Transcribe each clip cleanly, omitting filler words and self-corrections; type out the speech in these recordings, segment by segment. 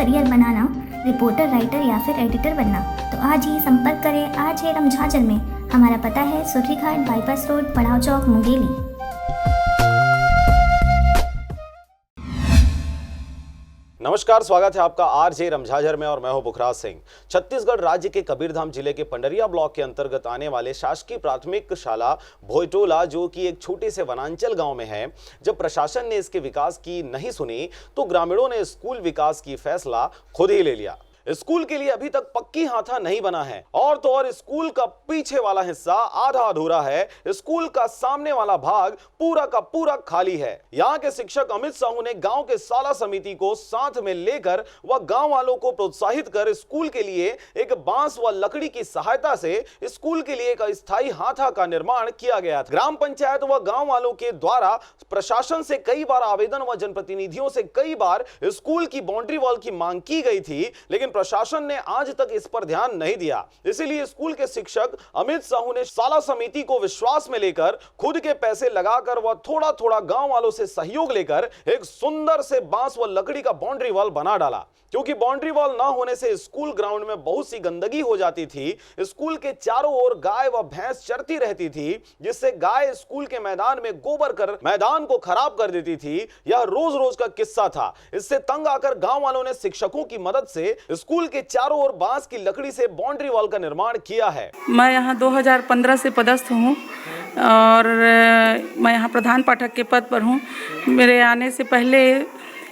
Career बनाना, reporter, writer या फिर editor बनना, तो आज ही संपर्क करें आज है रमझाझर में। हमारा पता है सुर्री घाट, बाईपास रोड, पड़ाव चौक, मुंगेली। नमस्कार, स्वागत है आपका आरजे रमझाझर में और मैं हूं पुखराज सिंह। छत्तीसगढ़ राज्य के कबीरधाम जिले के पंडरिया ब्लॉक के अंतर्गत आने वाले शासकीय प्राथमिक शाला भोयटोला, जो कि एक छोटे से वनांचल गांव में है, जब प्रशासन ने इसके विकास की नहीं सुनी तो ग्रामीणों ने स्कूल विकास की फैसला खुद ही ले लिया। स्कूल के लिए अभी तक पक्की हाथा नहीं बना है और तो और स्कूल का पीछे वाला हिस्सा आधा अधूरा है। स्कूल का सामने वाला भाग पूरा का पूरा खाली है। यहाँ के शिक्षक अमित साहू ने गांव के साला समिति को साथ में लेकर व गांव वालों को प्रोत्साहित कर स्कूल के लिए एक बांस व लकड़ी की सहायता से स्कूल के लिए एक अस्थायी हाथा का निर्माण किया गया था। ग्राम पंचायत व गाँव वालों के द्वारा प्रशासन से कई बार आवेदन व जनप्रतिनिधियों से कई बार स्कूल की बाउंड्री वॉल की मांग की गई थी, लेकिन प्रशासन ने आज तक इस पर ध्यान नहीं दिया। इसीलिए स्कूल के शिक्षक अमित साहू ने साला समिति को विश्वास में लेकर खुद के पैसे लगाकर व थोड़ा थोड़ा गांव वालों से सहयोग लेकर एक सुंदर से बांस व लकड़ी का बाउंड्री वॉल बना डाला। क्योंकि बाउंड्री वॉल ना होने से स्कूल ग्राउंड में बहुत सी गंदगी हो जाती थी। स्कूल के चारों ओर गाय व भैंस चरती रहती थी, जिससे गाय स्कूल के मैदान में गोबर कर मैदान को खराब कर देती थी। यह रोज रोज का किस्सा था। इससे तंग आकर गांव वालों ने शिक्षकों की मदद से स्कूल के चारों ओर बांस की लकड़ी से बाउंड्री वॉल का निर्माण किया है। मैं यहाँ 2015 से पदस्थ हूँ और मैं यहाँ प्रधान पाठक के पद पर हूँ। मेरे आने से पहले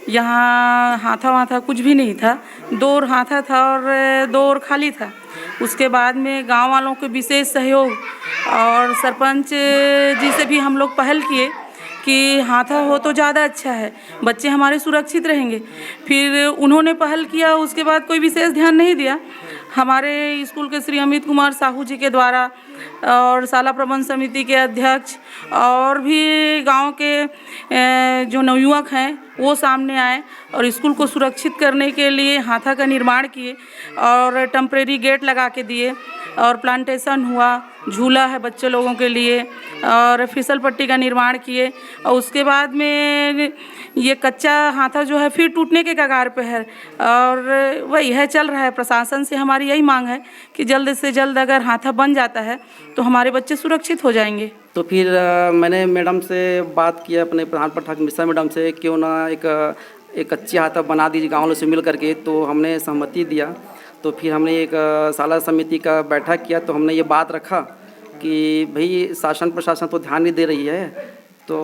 यहाँ हाथा कुछ भी नहीं था। 2 हाथा था और 2 खाली था। उसके बाद में गांव वालों के विशेष सहयोग और सरपंच जी से भी हम लोग पहल किए कि हाथा हो तो ज़्यादा अच्छा है, बच्चे हमारे सुरक्षित रहेंगे। फिर उन्होंने पहल किया, उसके बाद कोई विशेष ध्यान नहीं दिया। हमारे स्कूल के श्री अमित कुमार साहू जी के द्वारा और शाला प्रबंध समिति के अध्यक्ष और भी गांव के जो नवयुवक हैं वो सामने आए और स्कूल को सुरक्षित करने के लिए हाथा का निर्माण किए और टेम्परेरी गेट लगा के दिए और प्लांटेशन हुआ, झूला है बच्चे लोगों के लिए और फिसल पट्टी का निर्माण किए। और उसके बाद में ये कच्चा हाथा जो है फिर टूटने के कगार पे है और वही है, चल रहा है। प्रशासन से हमारी यही मांग है कि जल्द से जल्द अगर हाथा बन जाता है तो हमारे बच्चे सुरक्षित हो जाएंगे। तो फिर मैंने मैडम से बात किया, अपने प्रधान पाठक मिश्रा मैडम से, क्यों ना एक कच्ची हाथा बना दीजिए गाँव वालों से मिल करके। तो हमने सहमति दिया। तो फिर हमने एक शाला समिति का बैठक किया। तो हमने ये बात रखा कि भाई शासन प्रशासन तो ध्यान नहीं दे रही है, तो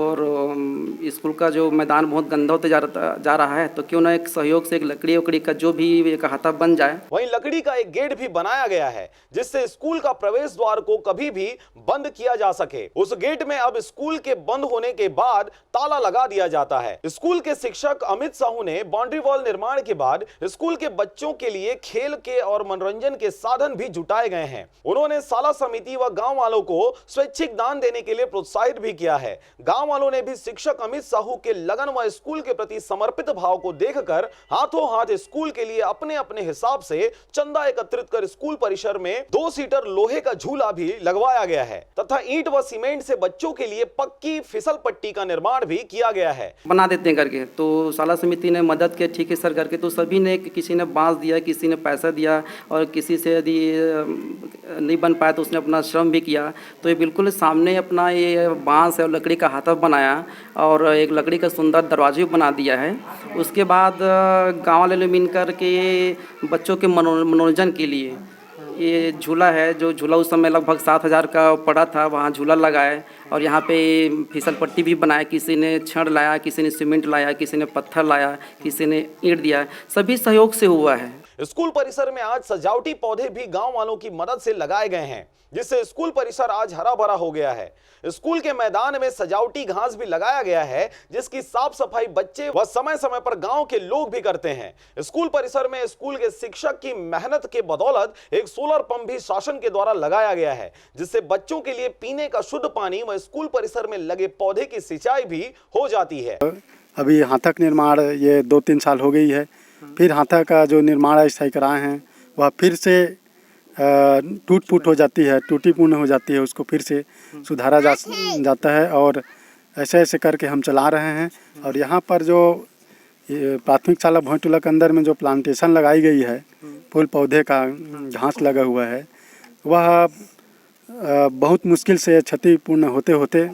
स्कूल का जो मैदान बहुत गंदा होते जा रहा है, तो क्यों ना एक सहयोग से एक लकड़ी उकड़ी का जो भी एक हाथा बन जाए। वहीं लकड़ी का एक गेट भी बनाया गया है जिससे स्कूल का प्रवेश द्वार को कभी भी बंद किया जा सके। उस गेट में अब स्कूल के बंद होने के बाद ताला लगा दिया जाता है। स्कूल के शिक्षक अमित साहू ने बाउंड्री वॉल निर्माण के बाद स्कूल के बच्चों के लिए खेल के और मनोरंजन के साधन भी जुटाए गए हैं। उन्होंने शाला समिति व गाँव वालों को स्वैच्छिक दान देने के लिए प्रोत्साहित भी किया है। गांव वालों ने भी शिक्षक अमित साहू के लगन व स्कूल के प्रति समर्पित भाव को देखकर हाथों हाथ स्कूल के लिए अपने अपने हिसाब से चंदा एकत्रित कर स्कूल परिसर में 2 सीटर लोहे का झूला भी लगवाया गया है तथा ईंट व सीमेंट से बच्चों के लिए पक्की फिसल पट्टी का निर्माण भी किया गया है। बना देते हैं करके। तो शाला समिति ने मदद की, ठीक है सर करके। तो सभी ने, किसी ने बांस दिया, किसी ने पैसा दिया और किसी से यदि नहीं बन पाया तो उसने अपना श्रम भी किया। तो ये बिल्कुल सामने अपना ये बांस और लकड़ी का हाथा बनाया और एक लकड़ी का सुंदर दरवाजे बना दिया है। उसके बाद गांव वाले मिल कर के बच्चों के मनोरंजन के लिए ये झूला है, जो झूला उस समय लगभग 7,000 का पड़ा था, वहाँ झूला लगाए और यहाँ पे फिसल पट्टी भी बनाया। किसी ने छड़ लाया, किसी ने सीमेंट लाया, किसी ने पत्थर लाया, किसी ने ईंट दिया। सभी सहयोग से हुआ है। स्कूल परिसर में आज सजावटी पौधे भी गांव वालों की मदद से लगाए गए हैं, जिससे स्कूल परिसर आज हरा भरा हो गया है। स्कूल के मैदान में सजावटी घास भी लगाया गया है, जिसकी साफ सफाई बच्चे व समय समय पर गांव के लोग भी करते हैं। स्कूल परिसर में स्कूल के शिक्षक की मेहनत के बदौलत एक सोलर पंप भी शासन के द्वारा लगाया गया है, जिससे बच्चों के लिए पीने का शुद्ध पानी व स्कूल परिसर में लगे पौधे की सिंचाई भी हो जाती है। अभी हाथा का निर्माण ये 2-3 साल हो गई है। फिर हाथा का जो निर्माण स्थायी कराए हैं वह फिर से टूट फूट हो जाती है, टूटी पूर्ण हो जाती है। उसको फिर से सुधारा जाता है और ऐसे ऐसे करके हम चला रहे हैं। और यहाँ पर जो ये प्राथमिक शाला भोईटोला के अंदर में जो प्लांटेशन लगाई गई है, फूल पौधे का घास लगा हुआ है, वह बहुत मुश्किल से क्षतिपूर्ण होते होते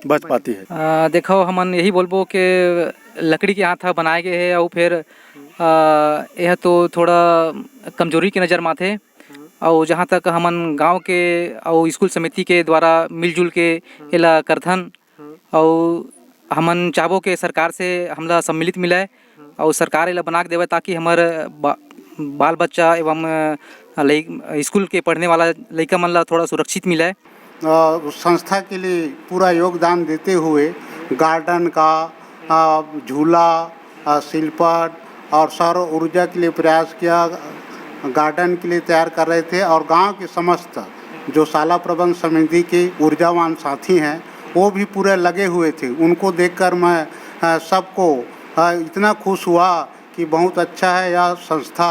बच पाती है। देखो हमन यही बोलबो कि लकड़ी के हाथ बनाए गए है और फिर यह तो थोड़ा कमजोरी की नज़र माथे। और जहाँ तक हमन गांव के और स्कूल समिति के द्वारा मिलजुल के एला करथन और हमन चाहबो के सरकार से हमला सम्मिलित मिले और सरकार एला बना के देवे ताकि हमार बाल बच्चा एवं स्कूल के पढ़ने वाला लड़का मन ला थोड़ा सुरक्षित मिले। संस्था के लिए पूरा योगदान देते हुए गार्डन का झूला, शिल्पट और सौर ऊर्जा के लिए प्रयास किया, गार्डन के लिए तैयार कर रहे थे। और गांव के समस्त जो शाला प्रबंध समिति के ऊर्जावान साथी हैं वो भी पूरे लगे हुए थे। उनको देखकर मैं सबको इतना खुश हुआ कि बहुत अच्छा है यह संस्था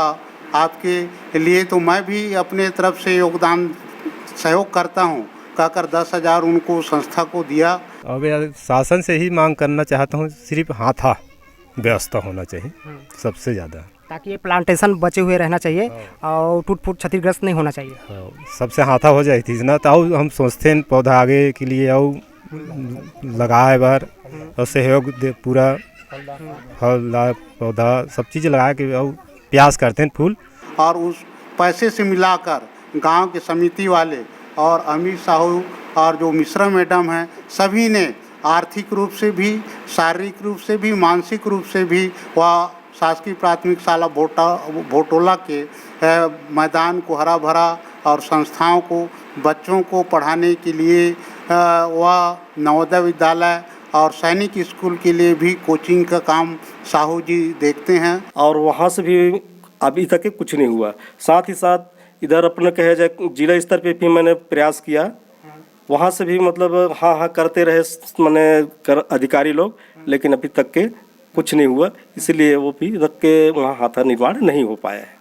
आपके लिए। तो मैं भी अपने तरफ से योगदान सहयोग करता हूँ, कहकर 10,000 उनको संस्था को दिया। अब शासन से ही मांग करना चाहता हूँ, सिर्फ हाथा व्यवस्था होना चाहिए सबसे ज़्यादा, ताकि ये प्लांटेशन बचे हुए रहना चाहिए और टूट फूट क्षतिग्रस्त नहीं होना चाहिए। सबसे हाथा हो जाए थी ना, तो हम सोचते हैं पौधा आगे के लिए और लगाए बार और सहयोग पूरा फल पौधा सब चीज़ लगा के और प्रयास करते हैं फूल। और उस पैसे से मिलाकर गांव के समिति वाले और अमित साहू और जो मिश्रा मैडम हैं सभी ने आर्थिक रूप से भी, शारीरिक रूप से भी, मानसिक रूप से भी वह शासकीय प्राथमिक शाला भोटोला के मैदान को हरा भरा और संस्थाओं को, बच्चों को पढ़ाने के लिए वह नवोदय विद्यालय और सैनिक स्कूल के लिए भी कोचिंग का काम साहू जी देखते हैं। और वहाँ से भी अभी तक कुछ नहीं हुआ। साथ ही साथ इधर अपने कहे जाए जिला स्तर पे भी मैंने प्रयास किया, वहाँ से भी मतलब हाँ करते रहे मैंने अधिकारी लोग, लेकिन अभी तक के कुछ नहीं हुआ, इसलिए वो भी रख के वहाँ हाथा निर्माण नहीं हो पाया है।